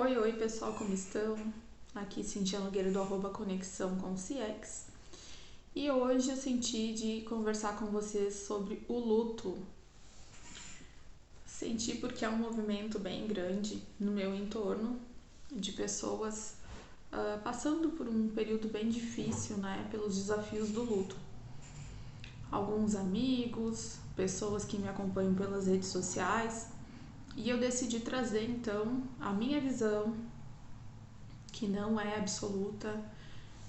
Oi pessoal, como estão? Aqui Cintia Nogueira do @Conexão com CX. E hoje eu senti de conversar com vocês sobre o luto. Senti porque é um movimento bem grande no meu entorno de pessoas passando por um período bem difícil, né? Pelos desafios do luto. Alguns amigos, pessoas que me acompanham pelas redes sociais. E eu decidi trazer então a minha visão, que não é absoluta,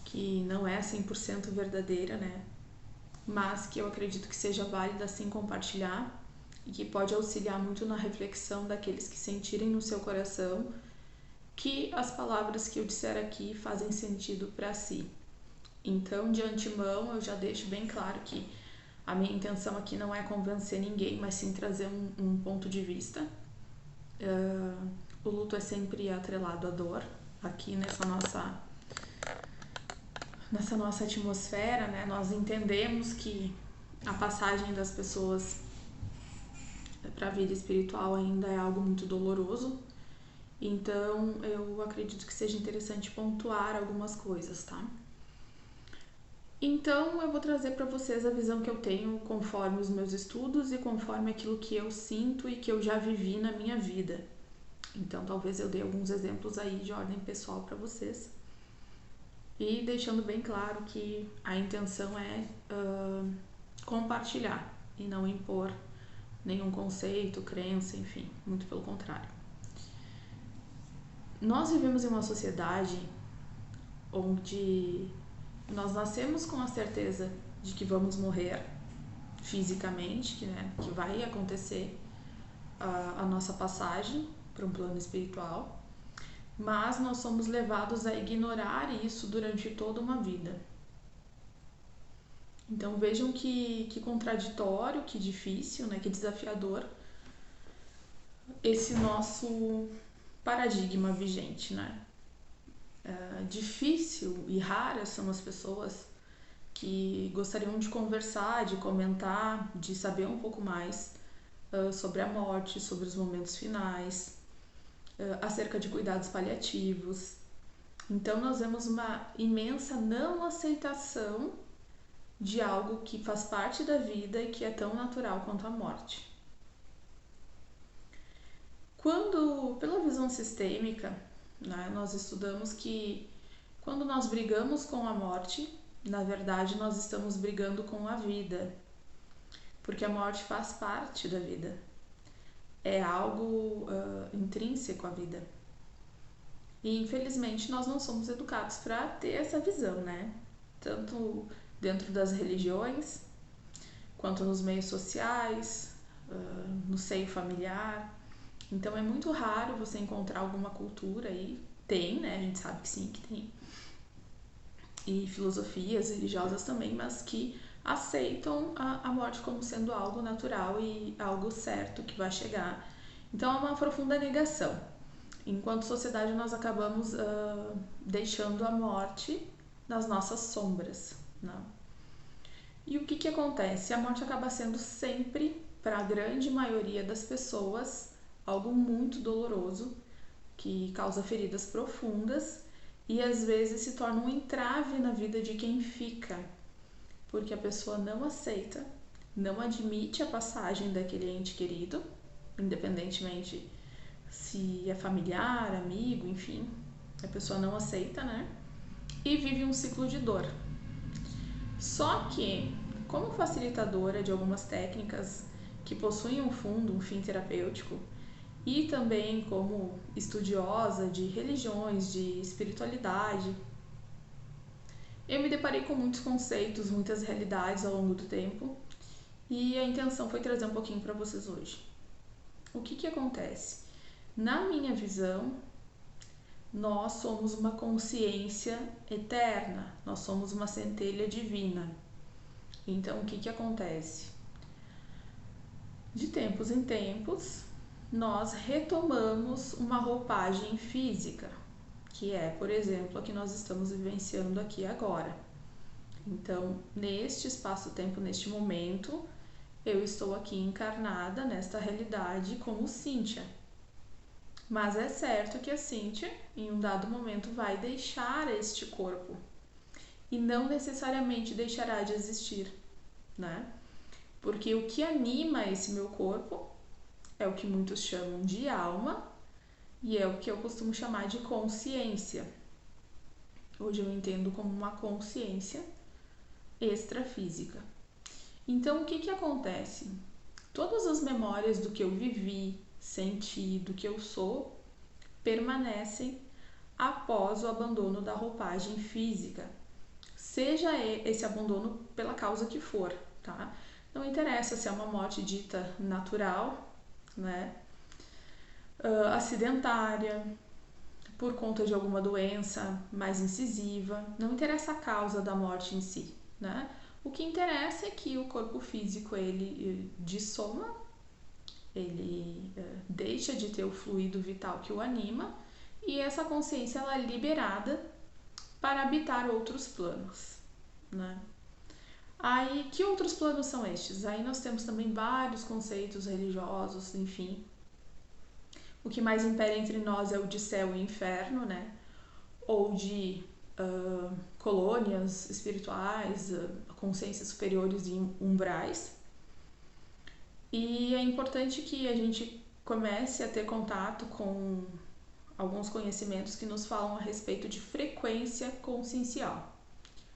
que não é 100% verdadeira, né? Mas que eu acredito que seja válida assim compartilhar e que pode auxiliar muito na reflexão daqueles que sentirem no seu coração que as palavras que eu disser aqui fazem sentido para si. Então, de antemão, eu já deixo bem claro que a minha intenção aqui não é convencer ninguém, mas sim trazer um ponto de vista. O luto é sempre atrelado à dor, aqui nessa nossa atmosfera, né? Nós entendemos que a passagem das pessoas para a vida espiritual ainda é algo muito doloroso. Então, eu acredito que seja interessante pontuar algumas coisas, tá? Então, eu vou trazer para vocês a visão que eu tenho conforme os meus estudos e conforme aquilo que eu sinto e que eu já vivi na minha vida. Então, talvez eu dê alguns exemplos aí de ordem pessoal para vocês. E deixando bem claro que a intenção é compartilhar e não impor nenhum conceito, crença, enfim, muito pelo contrário. Nós vivemos em uma sociedade onde nós nascemos com a certeza de que vamos morrer fisicamente, que vai acontecer a nossa passagem para um plano espiritual, mas nós somos levados a ignorar isso durante toda uma vida. Então vejam que contraditório, que difícil, né, que desafiador esse nosso paradigma vigente, né? Difícil e raras são as pessoas que gostariam de conversar, de comentar, de saber um pouco mais sobre a morte, sobre os momentos finais, acerca de cuidados paliativos. Então nós vemos uma imensa não aceitação de algo que faz parte da vida e que é tão natural quanto a morte. Quando, pela visão sistêmica, né, nós estudamos que quando nós brigamos com a morte, na verdade nós estamos brigando com a vida, porque a morte faz parte da vida, é algo intrínseco à vida. E infelizmente nós não somos educados para ter essa visão, né? Tanto dentro das religiões, quanto nos meios sociais, no seio familiar. Então é muito raro você encontrar alguma cultura aí, tem, né? A gente sabe que sim, que tem. E filosofias religiosas também, mas que aceitam a morte como sendo algo natural e algo certo que vai chegar. Então é uma profunda negação. Enquanto sociedade nós acabamos deixando a morte nas nossas sombras, não? E o que acontece? A morte acaba sendo sempre, para a grande maioria das pessoas, algo muito doloroso, que causa feridas profundas e às vezes se torna um entrave na vida de quem fica, porque a pessoa não aceita, não admite a passagem daquele ente querido, independentemente se é familiar, amigo, enfim, a pessoa não aceita, né? E vive um ciclo de dor. Só que, como facilitadora de algumas técnicas que possuem um fundo, um fim terapêutico, e também como estudiosa de religiões, de espiritualidade, eu me deparei com muitos conceitos, muitas realidades ao longo do tempo, e a intenção foi trazer um pouquinho para vocês hoje. O que acontece? Na minha visão, nós somos uma consciência eterna, nós somos uma centelha divina. Então, o que acontece? De tempos em tempos, nós retomamos uma roupagem física, que é, por exemplo, a que nós estamos vivenciando aqui agora. Então, neste espaço-tempo, neste momento, eu estou aqui encarnada nesta realidade como Cíntia. Mas é certo que a Cíntia, em um dado momento, vai deixar este corpo e não necessariamente deixará de existir, né? Porque o que anima esse meu corpo é o que muitos chamam de alma e é o que eu costumo chamar de consciência. Hoje eu entendo como uma consciência extrafísica. Então, o que acontece? Todas as memórias do que eu vivi, senti, do que eu sou, permanecem após o abandono da roupagem física, seja esse abandono pela causa que for, tá? Não interessa se é uma morte dita natural, né? Acidentária, por conta de alguma doença mais incisiva, não interessa a causa da morte em si, né? O que interessa é que o corpo físico ele dissoma, ele deixa de ter o fluido vital que o anima e essa consciência ela é liberada para habitar outros planos, né? Aí, que outros planos são estes? Aí nós temos também vários conceitos religiosos, enfim. O que mais impera entre nós é o de céu e inferno, né? Ou de colônias espirituais, consciências superiores e umbrais. E é importante que a gente comece a ter contato com alguns conhecimentos que nos falam a respeito de frequência consciencial,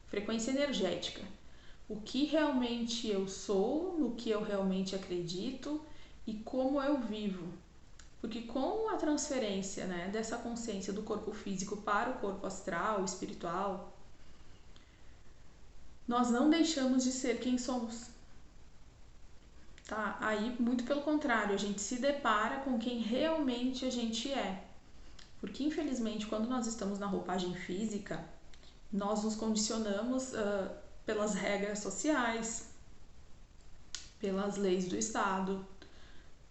frequência energética. O que realmente eu sou, no que eu realmente acredito e como eu vivo. Porque com a transferência, né, dessa consciência do corpo físico para o corpo astral, espiritual, nós não deixamos de ser quem somos. Tá? Aí, muito pelo contrário, a gente se depara com quem realmente a gente é. Porque, infelizmente, quando nós estamos na roupagem física, nós nos condicionamos pelas regras sociais, pelas leis do Estado,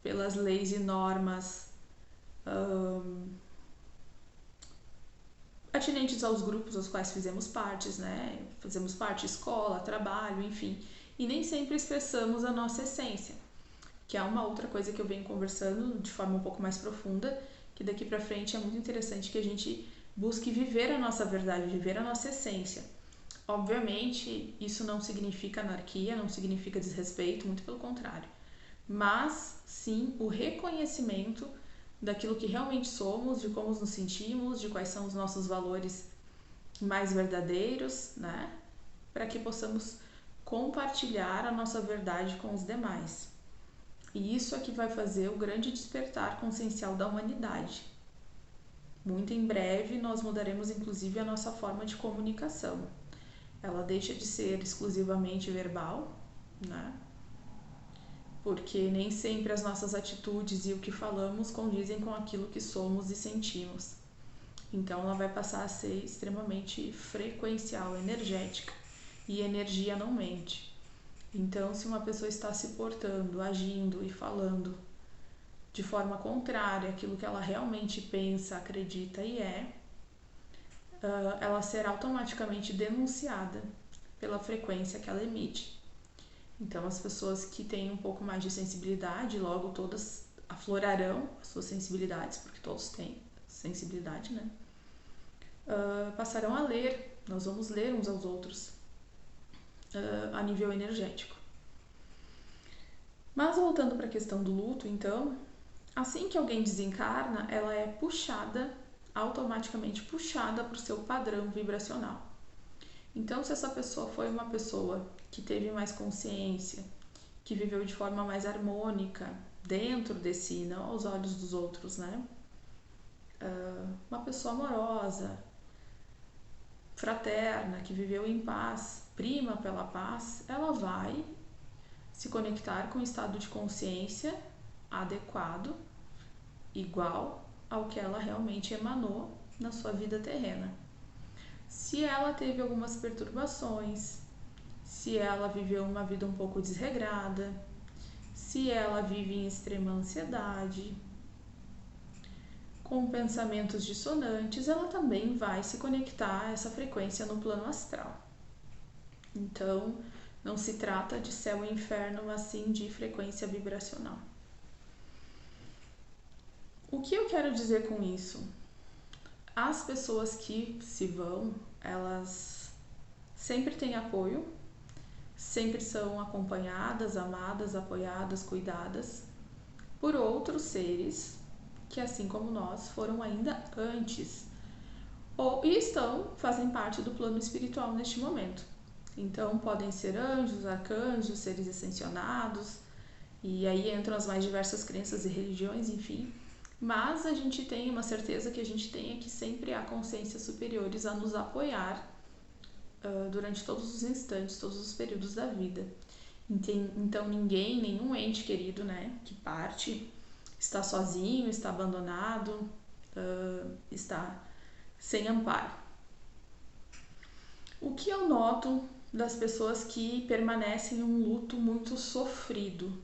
pelas leis e normas atinentes aos grupos aos quais fizemos partes, né? Fazemos parte escola, trabalho, enfim. E nem sempre expressamos a nossa essência, que é uma outra coisa que eu venho conversando de forma um pouco mais profunda, que daqui pra frente é muito interessante que a gente busque viver a nossa verdade, viver a nossa essência. Obviamente, isso não significa anarquia, não significa desrespeito, muito pelo contrário. Mas, sim, o reconhecimento daquilo que realmente somos, de como nos sentimos, de quais são os nossos valores mais verdadeiros, né? Para que possamos compartilhar a nossa verdade com os demais. E isso é que vai fazer o grande despertar consciencial da humanidade. Muito em breve nós mudaremos inclusive a nossa forma de comunicação. Ela deixa de ser exclusivamente verbal, né? Porque nem sempre as nossas atitudes e o que falamos condizem com aquilo que somos e sentimos. Então ela vai passar a ser extremamente frequencial, energética, e energia não mente. Então, se uma pessoa está se portando, agindo e falando de forma contrária àquilo que ela realmente pensa, acredita e é, ela será automaticamente denunciada pela frequência que ela emite. Então, as pessoas que têm um pouco mais de sensibilidade, logo todas aflorarão as suas sensibilidades, porque todos têm sensibilidade, né? Passarão a ler, nós vamos ler uns aos outros a nível energético. Mas voltando para a questão do luto, então, assim que alguém desencarna, ela é puxada, automaticamente puxada para o seu padrão vibracional. Então, se essa pessoa foi uma pessoa que teve mais consciência, que viveu de forma mais harmônica dentro de si, não aos olhos dos outros, né? Uma pessoa amorosa, fraterna, que viveu em paz, prima pela paz, ela vai se conectar com um estado de consciência adequado, igual ao que ela realmente emanou na sua vida terrena. Se ela teve algumas perturbações, se ela viveu uma vida um pouco desregrada, se ela vive em extrema ansiedade, com pensamentos dissonantes, ela também vai se conectar a essa frequência no plano astral. Então, não se trata de céu e inferno, mas sim de frequência vibracional. O que eu quero dizer com isso? As pessoas que se vão, elas sempre têm apoio, sempre são acompanhadas, amadas, apoiadas, cuidadas por outros seres que, assim como nós, foram ainda antes e fazem parte do plano espiritual neste momento. Então, podem ser anjos, arcanjos, seres ascensionados, e aí entram as mais diversas crenças e religiões, enfim. Mas a gente tem uma certeza que a gente tem é que sempre há consciências superiores a nos apoiar durante todos os instantes, todos os períodos da vida. Então ninguém, nenhum ente querido, né, que parte, está sozinho, está abandonado, está sem amparo. O que eu noto das pessoas que permanecem em um luto muito sofrido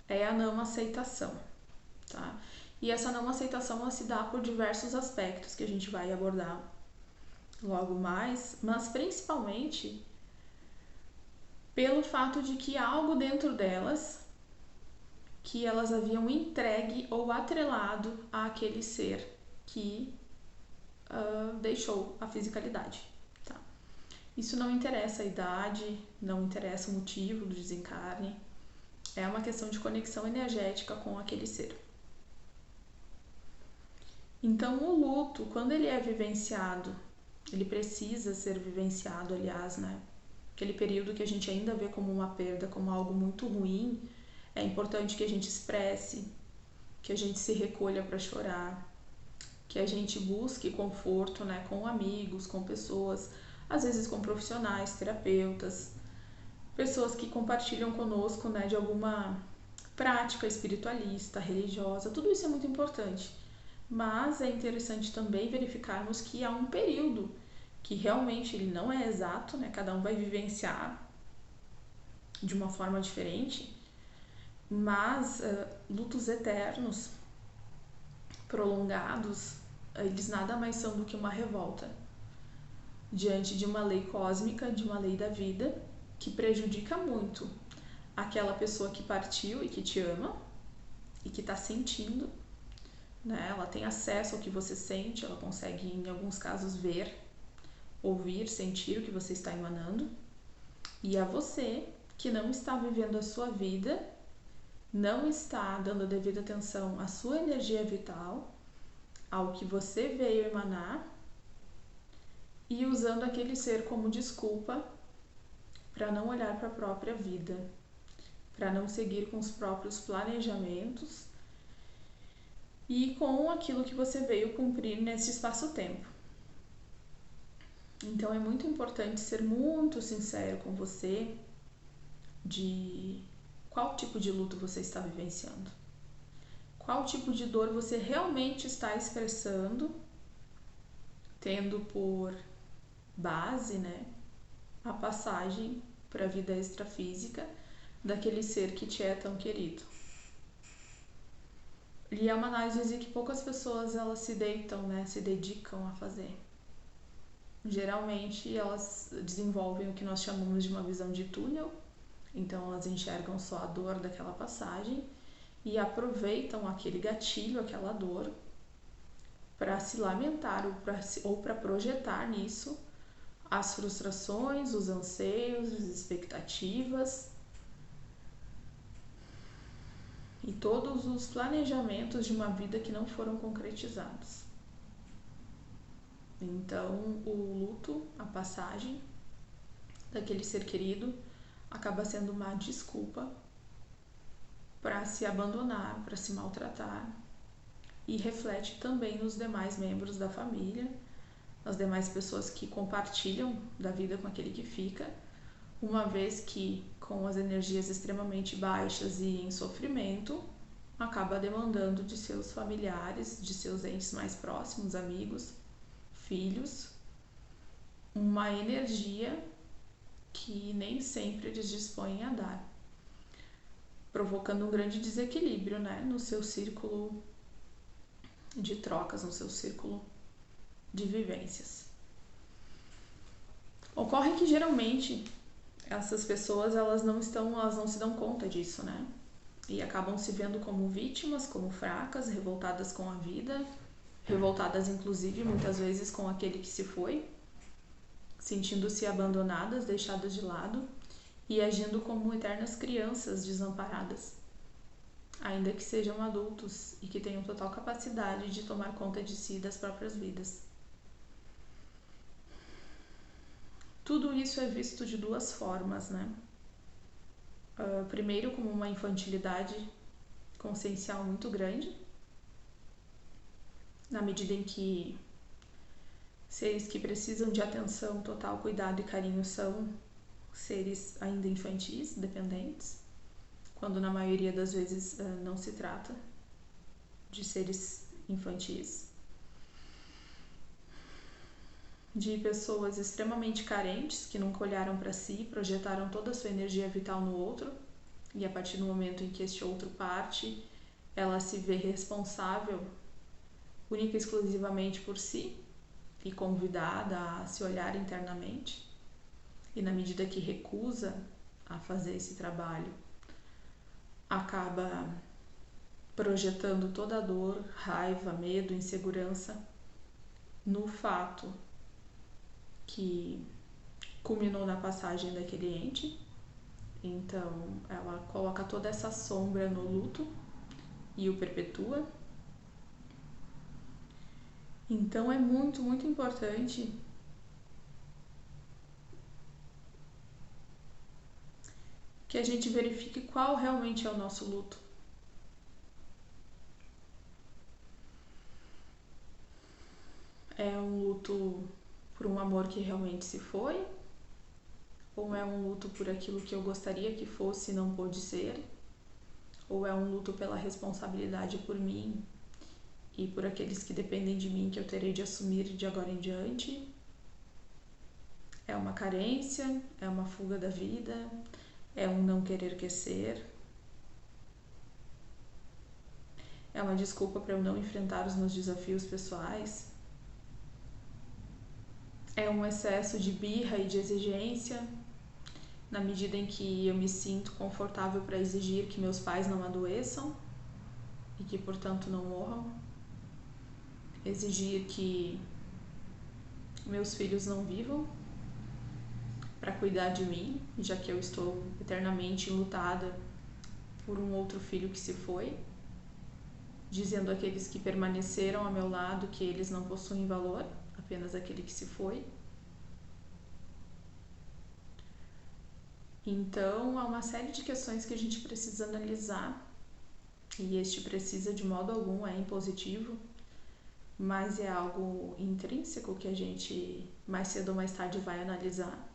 é a não aceitação, tá? E essa não aceitação ela se dá por diversos aspectos que a gente vai abordar logo mais, mas principalmente pelo fato de que algo dentro delas que elas haviam entregue ou atrelado àquele ser que deixou a fisicalidade. Tá? Isso não interessa a idade, não interessa o motivo do desencarne, é uma questão de conexão energética com aquele ser. Então, o luto, quando ele é vivenciado, ele precisa ser vivenciado, aliás, né? Aquele período que a gente ainda vê como uma perda, como algo muito ruim, é importante que a gente expresse, que a gente se recolha para chorar, que a gente busque conforto, né, com amigos, com pessoas, às vezes com profissionais, terapeutas, pessoas que compartilham conosco, né, de alguma prática espiritualista, religiosa, tudo isso é muito importante. Mas é interessante também verificarmos que há um período que realmente ele não é exato, né? Cada um vai vivenciar de uma forma diferente, mas lutos eternos, prolongados, eles nada mais são do que uma revolta diante de uma lei cósmica, de uma lei da vida, que prejudica muito aquela pessoa que partiu e que te ama e que está sentindo, né? Ela tem acesso ao que você sente, ela consegue, em alguns casos, ver, ouvir, sentir o que você está emanando. E a você, que não está vivendo a sua vida, não está dando a devida atenção à sua energia vital, ao que você veio emanar, e usando aquele ser como desculpa para não olhar para a própria vida, para não seguir com os próprios planejamentos e com aquilo que você veio cumprir nesse espaço-tempo. Então é muito importante ser muito sincero com você de qual tipo de luto você está vivenciando, qual tipo de dor você realmente está expressando, tendo por base, né, a passagem para a vida extrafísica daquele ser que te é tão querido. E é uma análise que poucas pessoas elas se dedicam a fazer. Geralmente elas desenvolvem o que nós chamamos de uma visão de túnel, então elas enxergam só a dor daquela passagem e aproveitam aquele gatilho, aquela dor, para se lamentar ou para projetar nisso as frustrações, os anseios, as expectativas e todos os planejamentos de uma vida que não foram concretizados. Então, o luto, a passagem daquele ser querido, acaba sendo uma desculpa para se abandonar, para se maltratar, e reflete também nos demais membros da família, as demais pessoas que compartilham da vida com aquele que fica, uma vez que, com as energias extremamente baixas e em sofrimento, acaba demandando de seus familiares, de seus entes mais próximos, amigos, filhos, uma energia que nem sempre eles dispõem a dar, provocando um grande desequilíbrio, né, no seu círculo de trocas, no seu círculo de vivências. Ocorre que geralmente essas pessoas elas não se dão conta disso, né? e acabam se vendo como vítimas, como fracas, revoltadas com a vida, revoltadas inclusive muitas vezes com aquele que se foi, sentindo-se abandonadas, deixadas de lado e agindo como eternas crianças desamparadas, ainda que sejam adultos e que tenham total capacidade de tomar conta de si e das próprias vidas. Tudo isso é visto de duas formas, né? Primeiro, como uma infantilidade consciencial muito grande, na medida em que seres que precisam de atenção, total cuidado e carinho são seres ainda infantis, dependentes, quando na maioria das vezes não se trata de seres infantis, de pessoas extremamente carentes que nunca olharam para si, projetaram toda a sua energia vital no outro, e a partir do momento em que este outro parte, ela se vê responsável única e exclusivamente por si e convidada a se olhar internamente, e na medida que recusa a fazer esse trabalho, acaba projetando toda a dor, raiva, medo, insegurança no fato que culminou na passagem daquele ente. Então ela coloca toda essa sombra no luto e o perpetua. Então é muito, muito importante que a gente verifique qual realmente é o nosso luto. É um luto por um amor que realmente se foi? Ou é um luto por aquilo que eu gostaria que fosse e não pôde ser? Ou é um luto pela responsabilidade por mim e por aqueles que dependem de mim que eu terei de assumir de agora em diante? É uma carência? É uma fuga da vida? É um não querer que ser? É uma desculpa para eu não enfrentar os meus desafios pessoais? É um excesso de birra e de exigência, na medida em que eu me sinto confortável para exigir que meus pais não adoeçam e que, portanto, não morram? Exigir que meus filhos não vivam para cuidar de mim, já que eu estou eternamente enlutada por um outro filho que se foi, dizendo àqueles que permaneceram ao meu lado que eles não possuem valor, apenas aquele que se foi. Então, há uma série de questões que a gente precisa analisar, e este precisa de modo algum é impositivo, mas é algo intrínseco que a gente mais cedo ou mais tarde vai analisar,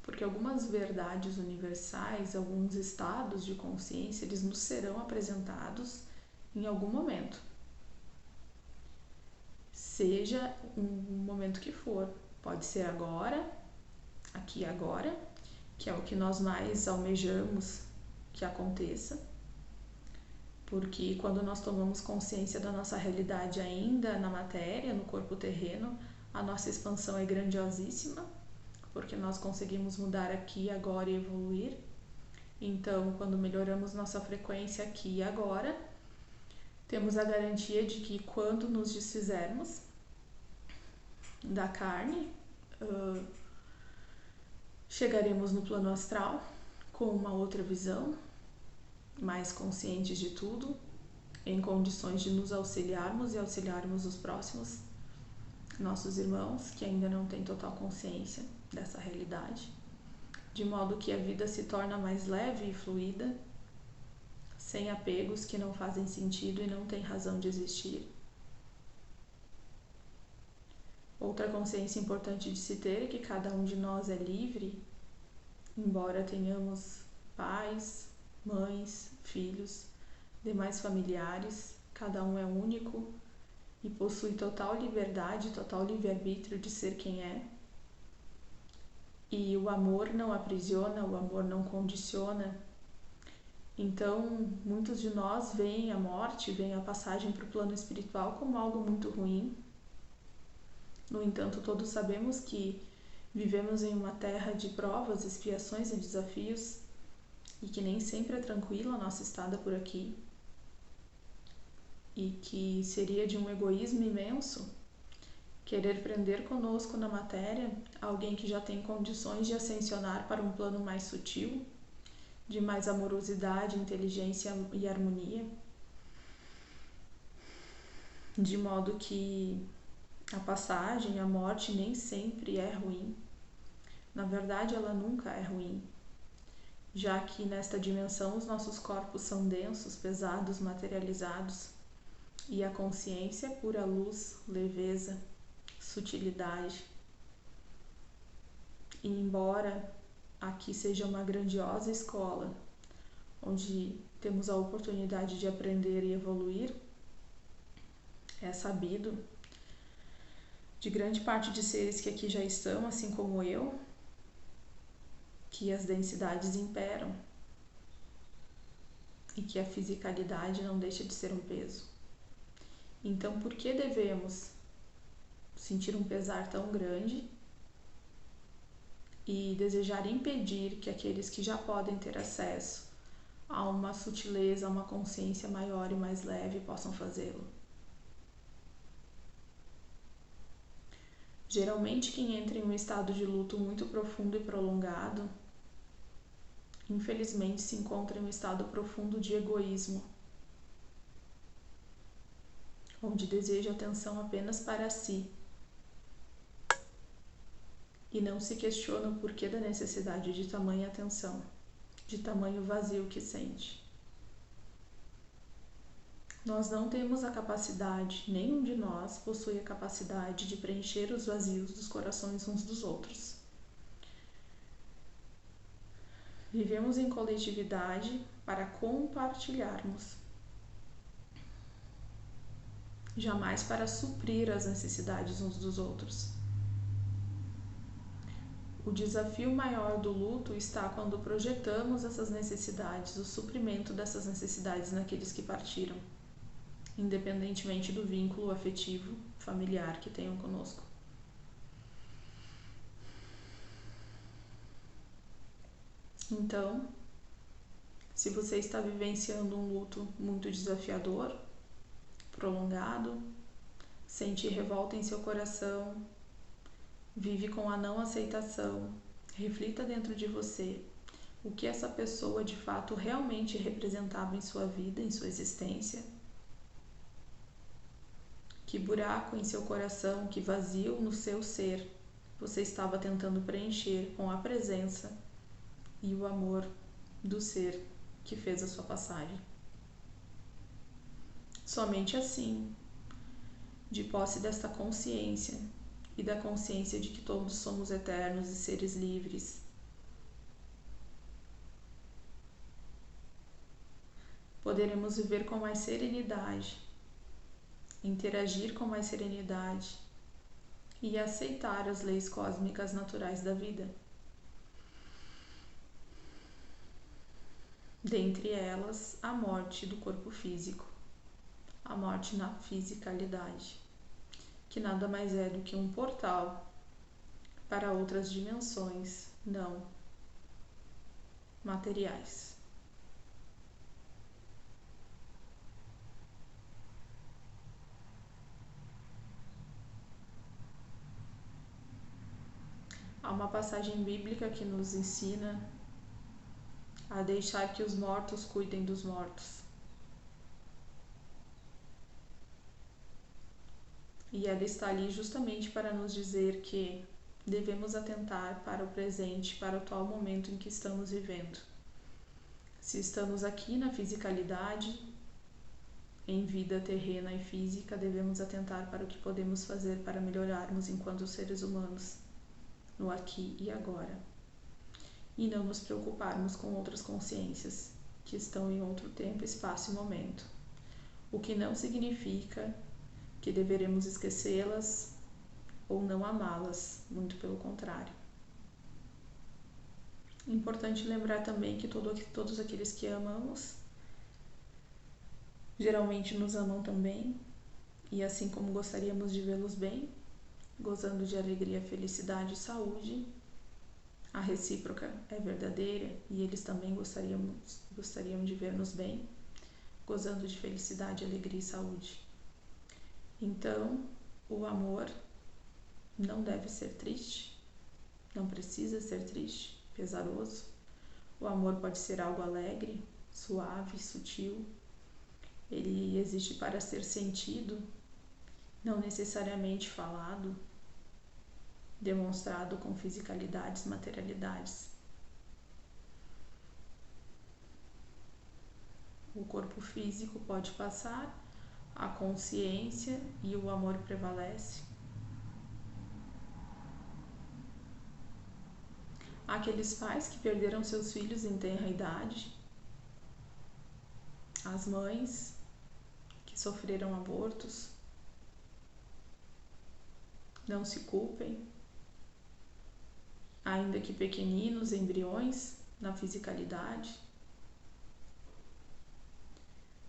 porque algumas verdades universais, alguns estados de consciência, eles nos serão apresentados em algum momento, seja um momento que for. Pode ser agora, aqui e agora, que é o que nós mais almejamos que aconteça, porque quando nós tomamos consciência da nossa realidade ainda na matéria, no corpo terreno, a nossa expansão é grandiosíssima, porque nós conseguimos mudar aqui, agora e evoluir. Então, quando melhoramos nossa frequência aqui e agora, temos a garantia de que quando nos desfizermos da carne, chegaremos no plano astral com uma outra visão, mais conscientes de tudo, em condições de nos auxiliarmos e auxiliarmos os próximos, nossos irmãos que ainda não têm total consciência dessa realidade, de modo que a vida se torna mais leve e fluida, sem apegos que não fazem sentido e não têm razão de existir. Outra consciência importante de se ter é que cada um de nós é livre, embora tenhamos pais, mães, filhos, demais familiares, cada um é único e possui total liberdade, total livre-arbítrio de ser quem é. E o amor não aprisiona, o amor não condiciona. Então, muitos de nós veem a morte, veem a passagem para o plano espiritual como algo muito ruim. No entanto, todos sabemos que vivemos em uma terra de provas, expiações e desafios, e que nem sempre é tranquila a nossa estada por aqui, e que seria de um egoísmo imenso querer prender conosco na matéria alguém que já tem condições de ascensionar para um plano mais sutil, de mais amorosidade, inteligência e harmonia, de modo que a passagem, a morte nem sempre é ruim. Na verdade, ela nunca é ruim, já que nesta dimensão os nossos corpos são densos, pesados, materializados, e a consciência é pura luz, leveza, sutilidade. E embora aqui seja uma grandiosa escola, onde temos a oportunidade de aprender e evoluir, é sabido de grande parte de seres que aqui já estão, assim como eu, que as densidades imperam e que a fisicalidade não deixa de ser um peso. Então, por que devemos sentir um pesar tão grande e desejar impedir que aqueles que já podem ter acesso a uma sutileza, a uma consciência maior e mais leve possam fazê-lo? Geralmente, quem entra em um estado de luto muito profundo e prolongado, infelizmente se encontra em um estado profundo de egoísmo, onde deseja atenção apenas para si e não se questiona o porquê da necessidade de tamanha atenção, de tamanho vazio que sente. Nós não temos a capacidade, nenhum de nós possui a capacidade de preencher os vazios dos corações uns dos outros. Vivemos em coletividade para compartilharmos, jamais para suprir as necessidades uns dos outros. O desafio maior do luto está quando projetamos essas necessidades, o suprimento dessas necessidades naqueles que partiram, independentemente do vínculo afetivo, familiar que tenham conosco. Então, se você está vivenciando um luto muito desafiador, prolongado, sente revolta em seu coração, vive com a não aceitação, reflita dentro de você o que essa pessoa de fato realmente representava em sua vida, em sua existência. Que buraco em seu coração, que vazio no seu ser você estava tentando preencher com a presença e o amor do ser que fez a sua passagem. Somente assim, de posse desta consciência e da consciência de que todos somos eternos e seres livres, poderemos viver com mais serenidade, interagir com mais serenidade e aceitar as leis cósmicas naturais da vida. Dentre elas, a morte do corpo físico, a morte na fisicalidade, que nada mais é do que um portal para outras dimensões não materiais. Há uma passagem bíblica que nos ensina a deixar que os mortos cuidem dos mortos. E ela está ali justamente para nos dizer que devemos atentar para o presente, para o atual momento em que estamos vivendo. Se estamos aqui na fisicalidade, em vida terrena e física, devemos atentar para o que podemos fazer para melhorarmos enquanto seres humanos, no aqui e agora. E não nos preocuparmos com outras consciências que estão em outro tempo, espaço e momento. O que não significa que deveremos esquecê-las ou não amá-las, muito pelo contrário. É importante lembrar também que todos aqueles que amamos geralmente nos amam também, e assim como gostaríamos de vê-los bem, gozando de alegria, felicidade e saúde, a recíproca é verdadeira e eles também gostariam de ver-nos bem, gozando de felicidade, alegria e saúde. Então, o amor não deve ser triste, não precisa ser triste, pesaroso. O amor pode ser algo alegre, suave, sutil. Ele existe para ser sentido, não necessariamente falado, demonstrado com fisicalidades, materialidades. O corpo físico pode passar, a consciência e o amor prevalece. Há aqueles pais que perderam seus filhos em tenra idade, as mães que sofreram abortos. Não se culpem, ainda que pequeninos, embriões na fisicalidade.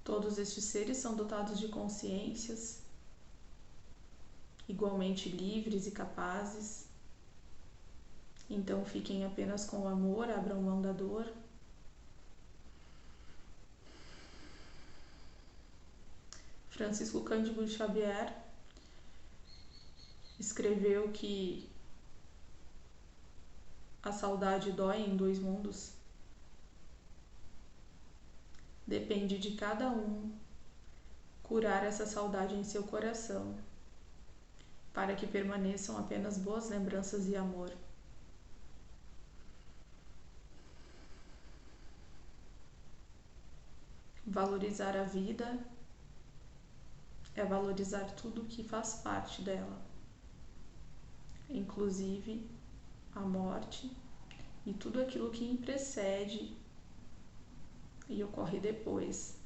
Todos estes seres são dotados de consciências, igualmente livres e capazes. Então fiquem apenas com o amor, abram mão da dor. Francisco Cândido Xavier escreveu que a saudade dói em dois mundos. Depende de cada um curar essa saudade em seu coração, para que permaneçam apenas boas lembranças e amor. Valorizar a vida é valorizar tudo que faz parte dela, inclusive a morte e tudo aquilo que precede e ocorre depois,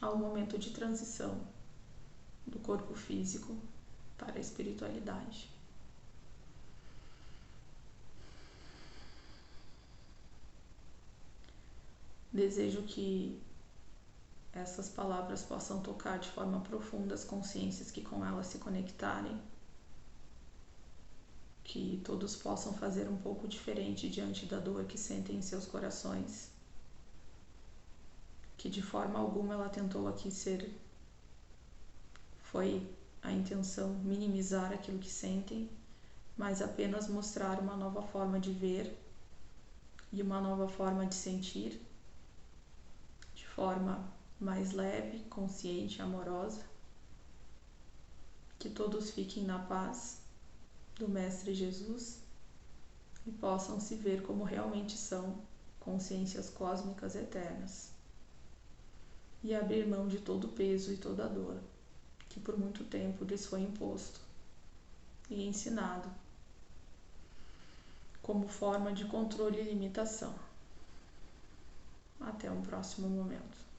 ao momento de transição do corpo físico para a espiritualidade. Desejo que essas palavras possam tocar de forma profunda as consciências que com elas se conectarem, que todos possam fazer um pouco diferente diante da dor que sentem em seus corações, que de forma alguma ela tentou aqui foi a intenção minimizar aquilo que sentem, mas apenas mostrar uma nova forma de ver e uma nova forma de sentir, de forma mais leve, consciente, amorosa. Que todos fiquem na paz do Mestre Jesus e possam se ver como realmente são, consciências cósmicas eternas, e abrir mão de todo o peso e toda a dor que por muito tempo lhes foi imposto e ensinado como forma de controle e limitação. Até um próximo momento.